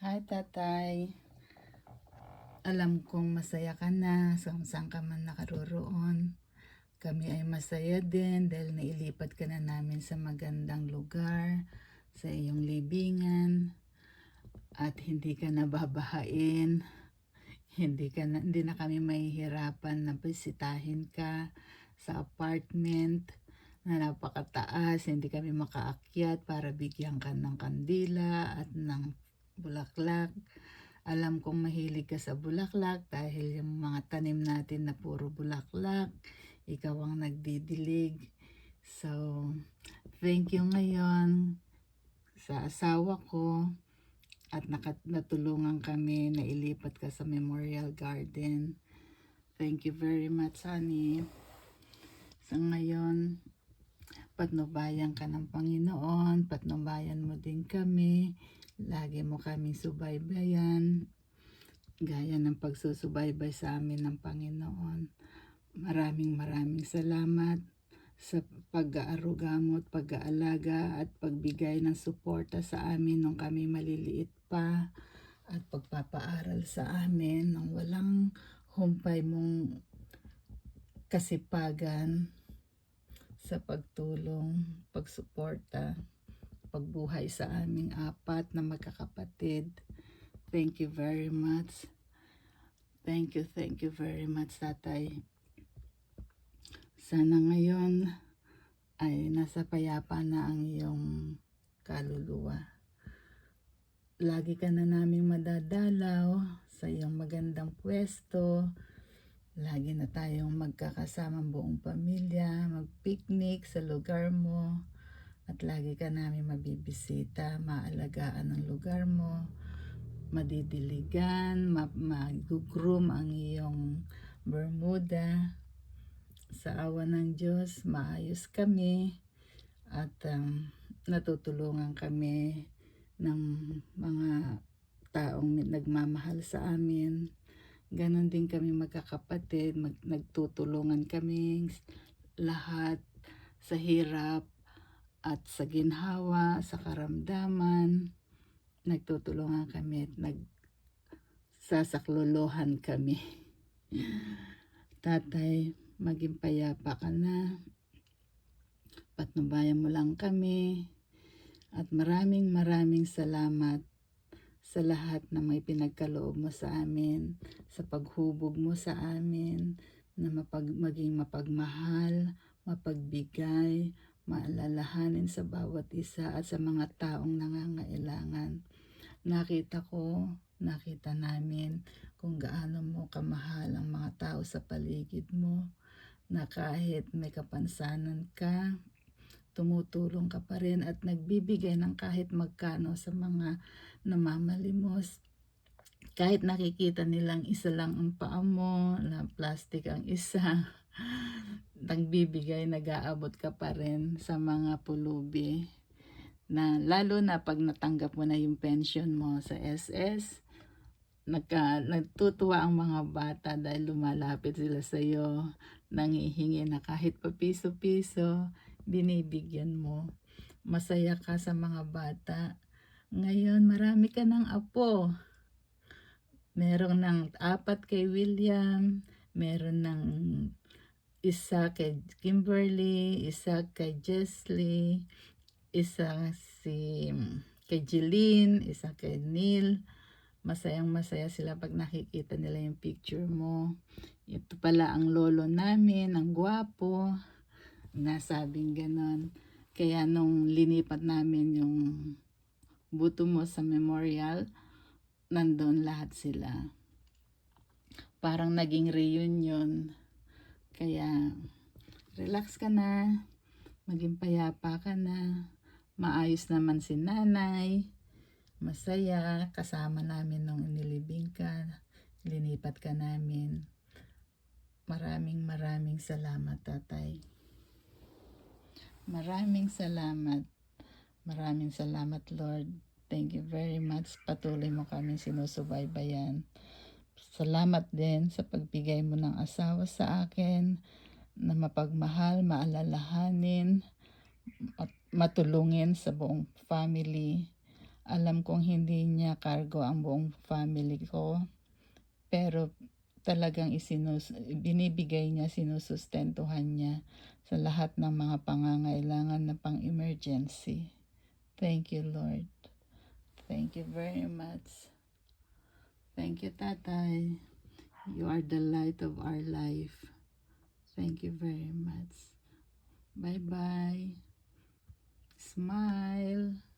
Hi tatay, alam kong masaya ka na saan ka man nakaroroon. Kami ay masaya din dahil nailipat ka na namin sa magandang lugar, sa iyong libingan, at hindi ka nababahain. Hindi na kami mahihirapan na bisitahin ka sa apartment na napakataas. Hindi kami makaakyat para bigyan ka ng kandila at ng bulaklak. Alam kong mahilig ka sa bulaklak dahil yung mga tanim natin na puro bulaklak, ikaw ang nagdidilig. So, thank you ngayon sa asawa ko at natulungan kami na ilipat ka sa Memorial Garden. Thank you very much, honey. Sa ngayon, patnubayan ka ng Panginoon, patnubayan mo din kami. Lagi mo kaming subaybayan, gaya ng pagsusubaybay sa amin ng Panginoon. Maraming salamat sa pag-aaruga mo at pag-aalaga at pagbigay ng suporta sa amin nung kami maliliit pa at pagpapaaral sa amin ng walang humpay mong kasipagan sa pagtulong, pagsuporta, pagbuhay sa aming apat na magkakapatid. Thank you very much. Thank you very much, tatay. Sana ngayon ay nasa payapa na ang iyong kaluluwa. Lagi ka na naming madadalaw sa iyong magandang pwesto. Lagi na tayong magkakasamang buong pamilya, mag-picnic sa lugar mo. At lagi ka namin mabibisita, maalagaan ang lugar mo, madidiligan, mag-groom ang iyong Bermuda. Sa awa ng Diyos, maayos kami at natutulungan kami ng mga taong nagmamahal sa amin. Ganon din kami magkakapatid, nagtutulungan kami lahat sa hirap at sa ginhawa, sa karamdaman. Nagtutulungan kami at nagsasaklolohan kami. Tatay, maging payapa ka na. Patnubayan mo lang kami. At maraming salamat sa lahat na may pinagkaloob mo sa amin, sa paghubog mo sa amin, na maging mapagmahal, mapagbigay, maalalahanin sa bawat isa at sa mga taong nangangailangan. Nakita namin kung gaano mo kamahal ang mga tao sa paligid mo, na kahit may kapansanan ka, tumutulong ka pa rin at nagbibigay ng kahit magkano sa mga namamalimos. Kahit nakikita nilang isa lang ang paa mo, na plastic ang isa, nagbibigay, nag-aabot ka pa rin sa mga pulubi. Na lalo na pag natanggap mo na yung pension mo sa SS, nagtutuwa ang mga bata dahil lumalapit sila sa iyo, nanghihingi na kahit pa piso-piso, binibigyan mo. Masaya ka sa mga bata. Ngayon, marami ka ng apo. Meron ng 4 kay William, meron ng isa kay Kimberly, isa kay Jesly, isa kay Jeline, isa kay Neil. Masayang-masaya sila pag nakikita nila yung picture mo. Ito pala ang lolo namin, ang gwapo. Nasabing ganon. Kaya nung linipat namin yung buto mo sa memorial, nandun lahat sila. Parang naging reunion. Kaya relax ka na, maging payapa ka na. Maayos naman si nanay. Masaya, kasama namin nung inilibing ka, linipat ka namin. Maraming salamat, tatay. Maraming salamat, Lord. Thank you very much. Patuloy mo kami sinusubaybayan. Salamat din sa pagbigay mo ng asawa sa akin na mapagmahal, maalalahanin at matulungin sa buong family. Alam kong hindi niya cargo ang buong family ko, pero talagang binibigay niya, sinusustentuhan niya sa lahat ng mga pangangailangan na pang-emergency. Thank you, Lord. Thank you very much. Thank you, Tatay. You are the light of our life. Thank you very much. Bye-bye. Smile.